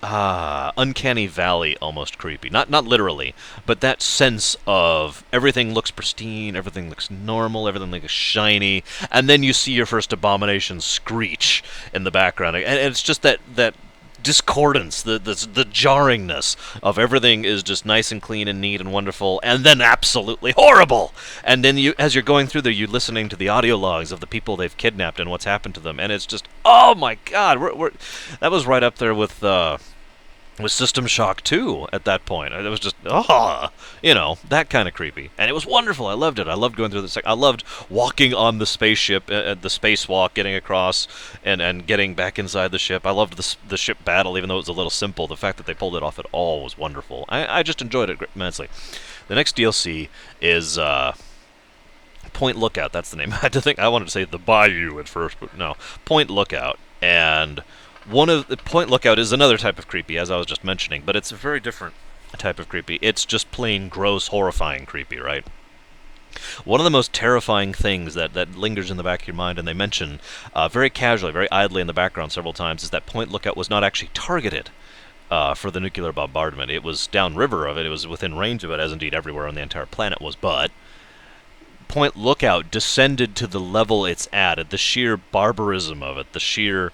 Uncanny Valley almost creepy, not literally, but that sense of everything looks pristine, everything looks normal, everything looks shiny, and then you see your first abomination screech in the background, and it's just that discordance, the jarringness of everything is just nice and clean and neat and wonderful, and then absolutely horrible. And then as you're going through there, you're listening to the audio logs of the people they've kidnapped and what's happened to them, and it's just, oh my God, that was right up there with System Shock 2 at that point. It was just, that kind of creepy. And it was wonderful. I loved it. I loved going through this. I loved walking on the spaceship, the spacewalk, getting across and getting back inside the ship. I loved the ship battle, even though it was a little simple. The fact that they pulled it off at all was wonderful. I just enjoyed it immensely. The next DLC is Point Lookout. That's the name. I wanted to say the Bayou at first, but no. Point Lookout. And one of the Point Lookout is another type of creepy, as I was just mentioning, but it's very different type of creepy. It's just plain gross, horrifying creepy, right? One of the most terrifying things that lingers in the back of your mind, and they mention very casually, very idly in the background several times, is that Point Lookout was not actually targeted for the nuclear bombardment. It was downriver of it. It was within range of it, as indeed everywhere on the entire planet was. But Point Lookout descended to the level it's at the sheer barbarism of it, the sheer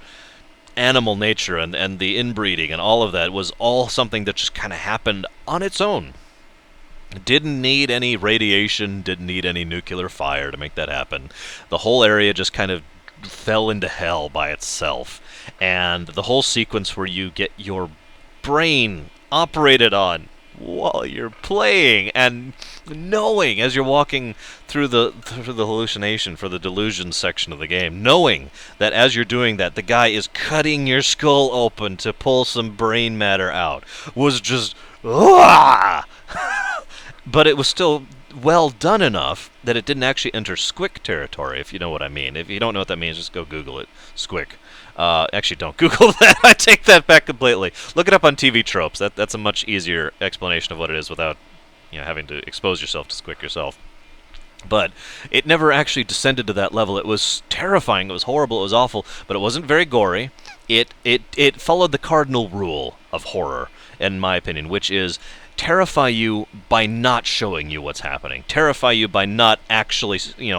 animal nature and the inbreeding and all of that was all something that just kind of happened on its own. Didn't need any radiation, didn't need any nuclear fire to make that happen. The whole area just kind of fell into hell by itself. And the whole sequence where you get your brain operated on while you're playing and knowing as you're walking through the hallucination for the delusion section of the game, knowing that as you're doing that, the guy is cutting your skull open to pull some brain matter out, was just but it was still well done enough that it didn't actually enter squick territory, if you know what I mean. If you don't know what that means, just go Google it. Squick. Actually, don't Google that. I take that back completely. Look it up on TV tropes. That's a much easier explanation of what it is without having to expose yourself to squick yourself. But it never actually descended to that level. It was terrifying. It was horrible. It was awful. But it wasn't very gory. It followed the cardinal rule of horror, in my opinion, which is terrify you by not showing you what's happening. Terrify you by not actually,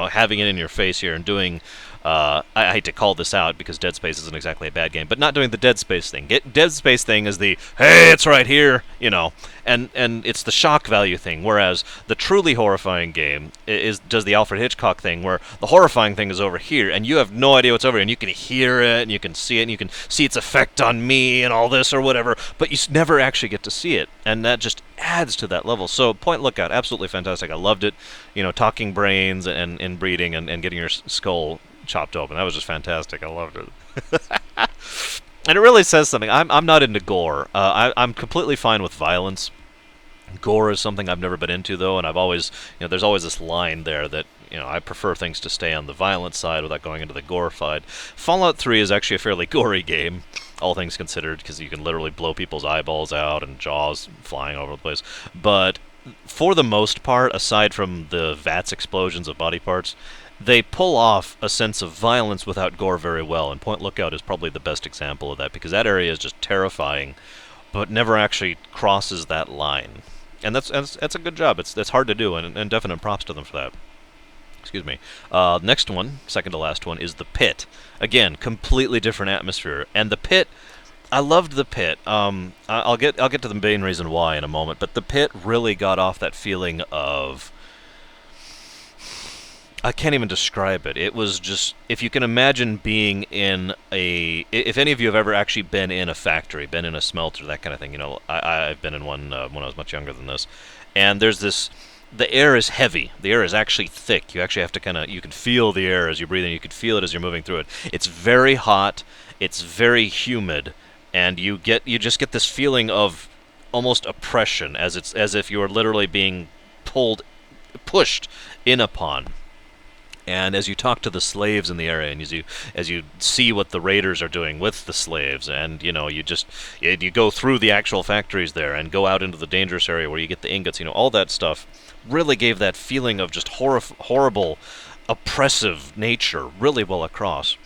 having it in your face here and doing. I hate to call this out because Dead Space isn't exactly a bad game, but not doing the Dead Space thing. Dead Space thing is the, hey, it's right here, and it's the shock value thing, whereas the truly horrifying game does the Alfred Hitchcock thing, where the horrifying thing is over here, and you have no idea what's over here, and you can hear it, and you can see it, and you can see its effect on me, and all this or whatever, but you never actually get to see it, and that just adds to that level. So Point Lookout, absolutely fantastic. I loved it. Talking brains and inbreeding and getting your skull chopped open. That was just fantastic. I loved it. And it really says something. I'm not into gore. I'm completely fine with violence. Gore is something I've never been into, though, and I've always, there's always this line there that, I prefer things to stay on the violent side without going into the gore side. Fallout 3 is actually a fairly gory game, all things considered, because you can literally blow people's eyeballs out and jaws flying over the place. But for the most part, aside from the VATS explosions of body parts, they pull off a sense of violence without gore very well, and Point Lookout is probably the best example of that, because that area is just terrifying, but never actually crosses that line. And that's a good job. It's hard to do, and definite props to them for that. Excuse me. Next one, second to last one, is The Pit. Again, completely different atmosphere. And The Pit, I loved The Pit. I'll get to the main reason why in a moment, but The Pit really got off that feeling of, I can't even describe it. It was just, if you can imagine being in if any of you have ever actually been in a factory, been in a smelter, that kind of thing, I've been in one when I was much younger than this, and there's this, the air is heavy. The air is actually thick. You actually have to you can feel the air as you breathe in. You can feel it as you're moving through it. It's very hot. It's very humid, and you just get this feeling of almost oppression, as if you are literally being pushed in upon. And as you talk to the slaves in the area, and as you see what the raiders are doing with the slaves, and you go through the actual factories there and go out into the dangerous area where you get the ingots, all that stuff really gave that feeling of just horrible, oppressive nature really well across.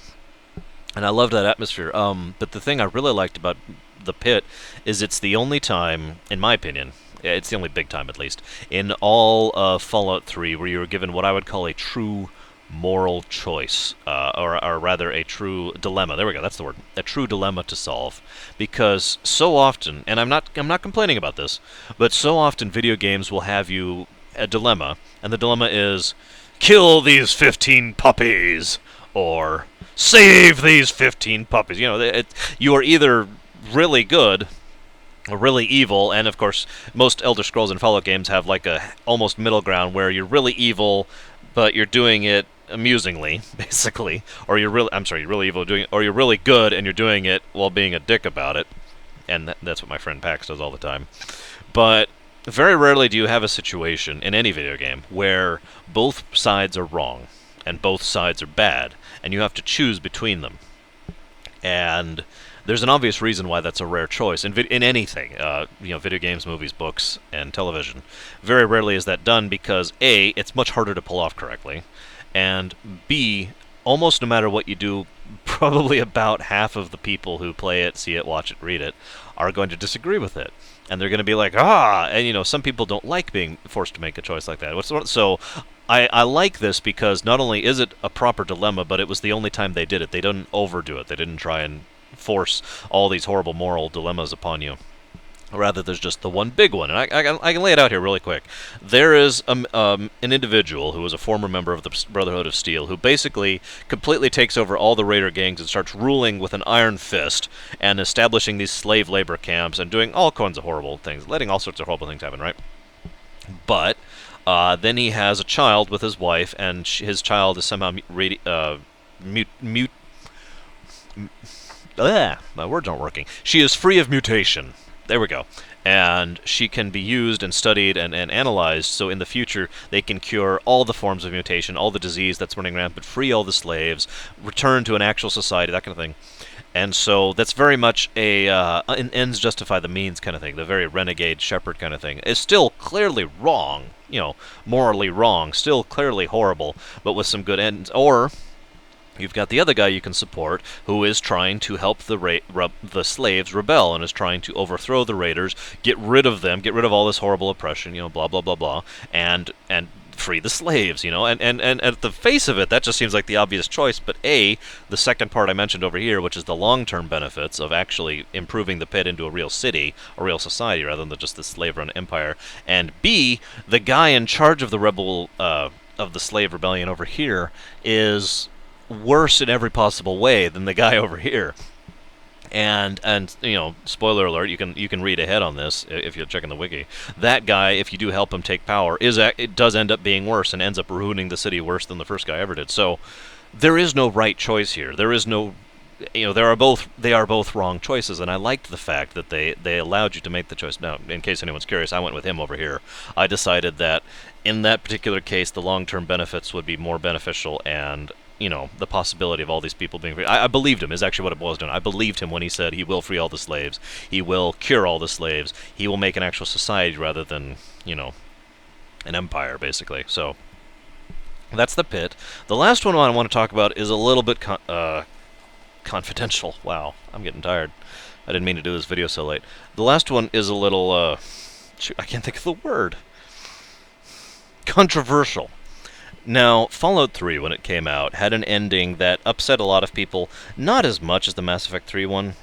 And I loved that atmosphere. But the thing I really liked about The Pit is it's the only time, in my opinion, it's the only big time at least, in all of Fallout 3 where you were given what I would call a true moral choice, or rather a true dilemma. There we go, that's the word. A true dilemma to solve. Because so often, and I'm not complaining about this, but so often video games will have you a dilemma, and the dilemma is, kill these 15 puppies, or save these 15 puppies. You are either really good or really evil, and of course most Elder Scrolls and Fallout games have like a almost middle ground where you're really evil, but you're doing it amusingly, basically, or you're really evil or you're really good and you're doing it while being a dick about it, and that's what my friend Pax does all the time. But very rarely do you have a situation in any video game where both sides are wrong and both sides are bad, and you have to choose between them. And There's an obvious reason why that's a rare choice in anything, video games, movies, books, and television. Very rarely is that done because A, it's much harder to pull off correctly, and B, almost no matter what you do, probably about half of the people who play it, see it, watch it, read it, are going to disagree with it. And they're going to be like, and some people don't like being forced to make a choice like that. So I like this because not only is it a proper dilemma, but it was the only time they did it. They didn't overdo it. They didn't try and force all these horrible moral dilemmas upon you. Rather, there's just the one big one, and I can lay it out here really quick. There is an individual who was a former member of the Brotherhood of Steel who basically completely takes over all the raider gangs and starts ruling with an iron fist and establishing these slave labor camps and doing all kinds of horrible things, letting all sorts of horrible things happen, right? But then he has a child with his wife, and his child is somehow my words aren't working. She is free of mutation. There we go. And she can be used and studied and analyzed, so in the future they can cure all the forms of mutation, all the disease that's running rampant, free all the slaves, return to an actual society, that kind of thing. And so that's very much an ends justify the means kind of thing, the very renegade shepherd kind of thing. It's still clearly wrong, morally wrong, still clearly horrible, but with some good ends. Or you've got the other guy you can support who is trying to help the slaves rebel and is trying to overthrow the raiders, get rid of them, get rid of all this horrible oppression, blah, blah, blah, blah, and free the slaves, and at the face of it, that just seems like the obvious choice, but A, the second part I mentioned over here, which is the long-term benefits of actually improving the pit into a real city, a real society, rather than just the slave-run empire, and B, the guy in charge of the of the slave rebellion over here is worse in every possible way than the guy over here. And spoiler alert, you can read ahead on this if you're checking the wiki. That guy, if you do help him take power, it does end up being worse and ends up ruining the city worse than the first guy ever did. So there is no right choice here. There is no, they are both wrong choices, and I liked the fact that they allowed you to make the choice. Now, in case anyone's curious, I went with him over here. I decided that in that particular case, the long-term benefits would be more beneficial, and the possibility of all these people being free. I believed him, is actually what it boils down to. I believed him when he said he will free all the slaves, he will cure all the slaves, he will make an actual society rather than, an empire, basically. So, that's the pit. The last one I want to talk about is a little bit confidential. Wow, I'm getting tired. I didn't mean to do this video so late. The last one is a little, I can't think of the word. Controversial. Now, Fallout 3, when it came out, had an ending that upset a lot of people, not as much as the Mass Effect 3 one,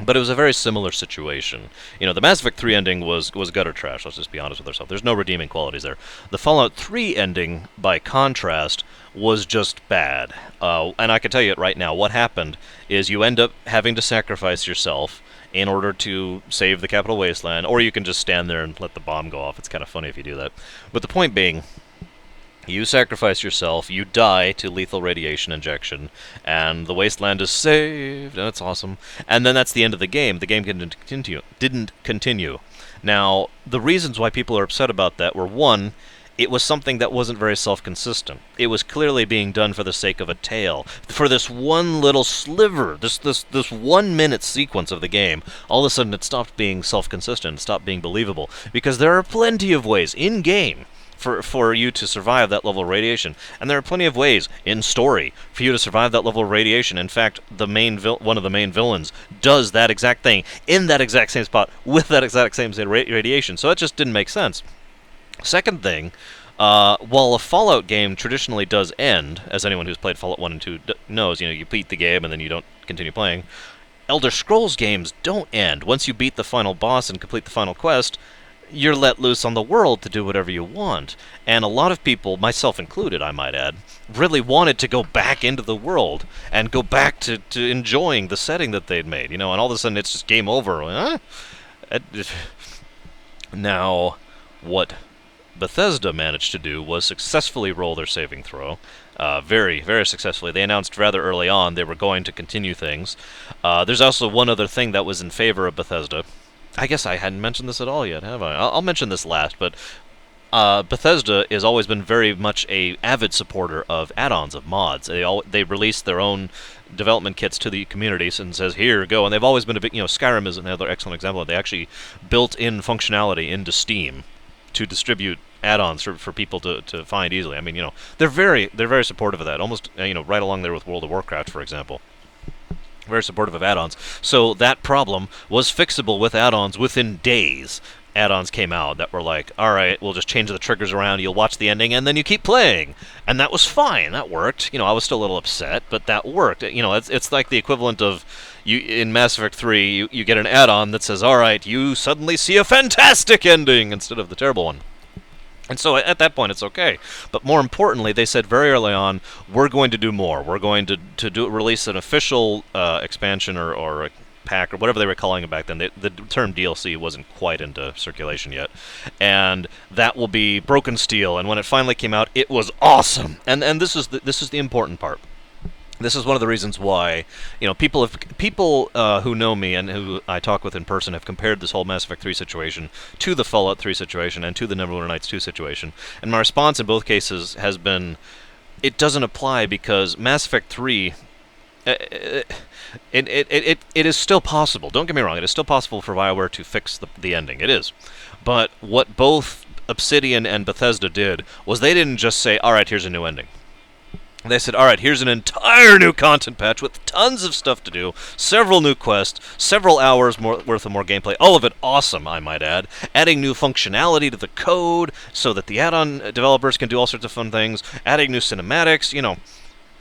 but it was a very similar situation. The Mass Effect 3 ending was gutter trash, let's just be honest with ourselves. There's no redeeming qualities there. The Fallout 3 ending, by contrast, was just bad. And I can tell you right now, what happened is you end up having to sacrifice yourself in order to save the Capital Wasteland, or you can just stand there and let the bomb go off. It's kind of funny if you do that. But the point being, you sacrifice yourself, you die to lethal radiation injection, and the wasteland is saved, and it's awesome. And then that's the end of the game. The game didn't continue. Now, the reasons why people are upset about that were, one, it was something that wasn't very self-consistent. It was clearly being done for the sake of a tale. For this one little sliver, this 1 minute sequence of the game, all of a sudden it stopped being self-consistent, it stopped being believable. Because there are plenty of ways in-game for you to survive that level of radiation. And there are plenty of ways in story for you to survive that level of radiation. In fact, one of the main villains does that exact thing in that exact same spot with that exact same radiation. So it just didn't make sense. Second thing, while a Fallout game traditionally does end, as anyone who's played Fallout 1 and 2 knows, you beat the game and then you don't continue playing, Elder Scrolls games don't end. Once you beat the final boss and complete the final quest, you're let loose on the world to do whatever you want. And a lot of people, myself included, I might add, really wanted to go back into the world and go back to enjoying the setting that they'd made, and all of a sudden it's just game over. Huh? Now, what Bethesda managed to do was successfully roll their saving throw. Very, very successfully. They announced rather early on they were going to continue things. There's also one other thing that was in favor of Bethesda. I guess I hadn't mentioned this at all yet, have I? I'll mention this last, but Bethesda has always been very much a avid supporter of add-ons, of mods. They release their own development kits to the communities and says, here, go. And they've always been a big, Skyrim is another excellent example. They actually built in functionality into Steam to distribute add-ons for people to find easily. I mean, they're very supportive of that. Almost, right along there with World of Warcraft, for example. Very supportive of add-ons. So that problem was fixable with add-ons within days. Add-ons came out that were like, alright, we'll just change the triggers around, you'll watch the ending, and then you keep playing. And that was fine, that worked. I was still a little upset, but that worked. It's like the equivalent of, in Mass Effect 3, you get an add-on that says, alright, you suddenly see a fantastic ending instead of the terrible one. And so at that point, it's okay. But more importantly, they said very early on, we're going to do more. We're going to release an official expansion or a pack or whatever they were calling it back then. The term DLC wasn't quite into circulation yet. And that will be Broken Steel. And when it finally came out, it was awesome. And this is the important part. This is one of the reasons why, people who know me and who I talk with in person have compared this whole Mass Effect 3 situation to the Fallout 3 situation and to the Neverwinter Nights 2 situation. And my response in both cases has been, it doesn't apply because Mass Effect 3, it is still possible. Don't get me wrong, it is still possible for BioWare to fix the ending. It is. But what both Obsidian and Bethesda did was they didn't just say, alright, here's a new ending. They said, alright, here's an entire new content patch with tons of stuff to do, several new quests, several hours worth of more gameplay, all of it awesome, I might add, adding new functionality to the code so that the add-on developers can do all sorts of fun things, adding new cinematics,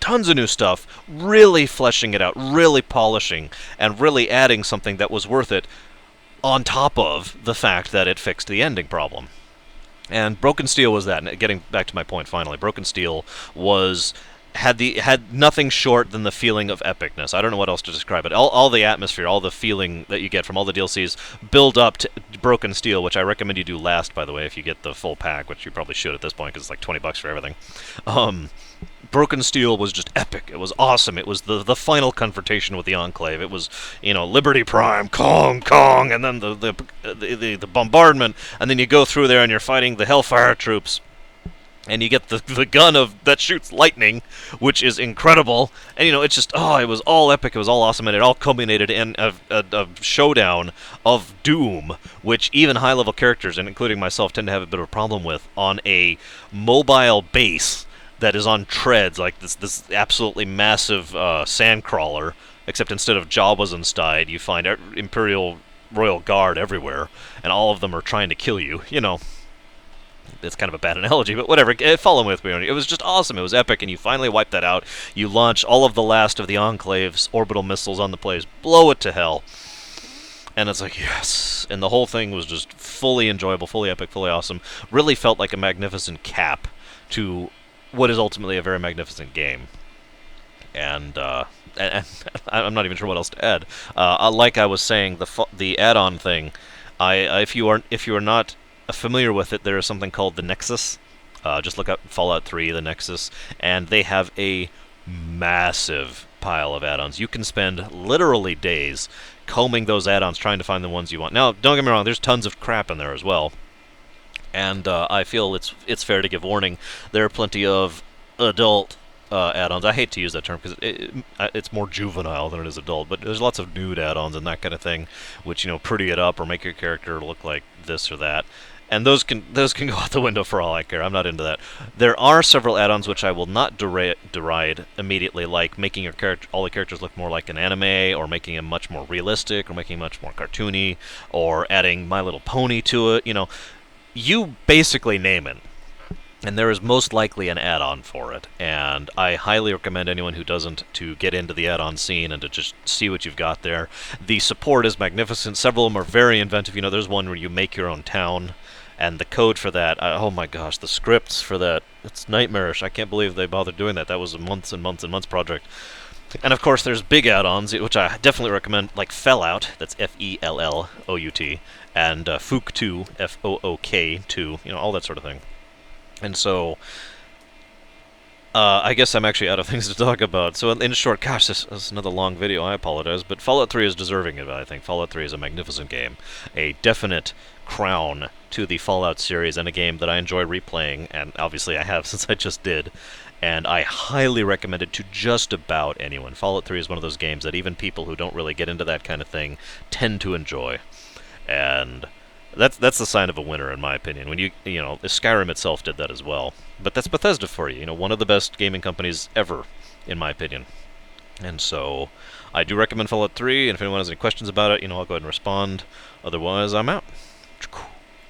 tons of new stuff, really fleshing it out, really polishing, and really adding something that was worth it on top of the fact that it fixed the ending problem. And Broken Steel was that. And getting back to my point finally, Broken Steel had nothing short than the feeling of epicness. I don't know what else to describe it. All the atmosphere, all the feeling that you get from all the DLCs build up to Broken Steel, which I recommend you do last, by the way, if you get the full pack, which you probably should at this point because it's like $20 for everything. Broken Steel was just epic. It was awesome. It was the final confrontation with the Enclave. It was, Liberty Prime, Kong, and then the bombardment, and then you go through there and you're fighting the Hellfire troops. And you get the gun that shoots lightning, which is incredible. And, it's just, it was all epic, it was all awesome, and it all culminated in a showdown of doom, which even high-level characters, and including myself, tend to have a bit of a problem with, on a mobile base that is on treads, like this absolutely massive sandcrawler, except instead of Jawas inside, you find Imperial Royal Guard everywhere, and all of them are trying to kill you, It's kind of a bad analogy, but whatever. Follow with me. It was just awesome. It was epic, and you finally wipe that out. You launch all of the last of the Enclave's orbital missiles on the place, blow it to hell. And it's like, yes. And the whole thing was just fully enjoyable, fully epic, fully awesome. Really felt like a magnificent cap to what is ultimately a very magnificent game. And I'm not even sure what else to add. Like I was saying, the add-on thing, if you are not familiar with it, there is something called the Nexus. Just look up Fallout 3, the Nexus, and they have a massive pile of add-ons. You can spend literally days combing those add-ons, trying to find the ones you want. Now, don't get me wrong, there's tons of crap in there as well. And I feel it's fair to give warning. There are plenty of adult add-ons. I hate to use that term because it's more juvenile than it is adult, but there's lots of nude add-ons and that kind of thing, which pretty it up or make your character look like this or that. And those can go out the window for all I care. I'm not into that. There are several add-ons which I will not deride immediately, like making all the characters look more like an anime, or making them much more realistic, or making them much more cartoony, or adding My Little Pony to it. You basically name it, and there is most likely an add-on for it. And I highly recommend anyone who doesn't to get into the add-on scene and to just see what you've got there. The support is magnificent. Several of them are very inventive. There's one where you make your own town. And the code for that, oh my gosh, the scripts for that, it's nightmarish. I can't believe they bothered doing that. That was a months and months and months project. And of course, there's big add-ons, which I definitely recommend, like Fellout, that's Fellout, and Fook 2, Fook 2, all that sort of thing. And so, I guess I'm actually out of things to talk about. So in short, gosh, this is another long video, I apologize, but Fallout 3 is deserving of it, I think. Fallout 3 is a magnificent game, a definite crown to the Fallout series and a game that I enjoy replaying, and obviously I have since I just did, and I highly recommend it to just about anyone. Fallout 3 is one of those games that even people who don't really get into that kind of thing tend to enjoy, and that's the sign of a winner, in my opinion. When Skyrim itself did that as well, but that's Bethesda for you. One of the best gaming companies ever, in my opinion. And so, I do recommend Fallout 3, and if anyone has any questions about it, I'll go ahead and respond. Otherwise, I'm out.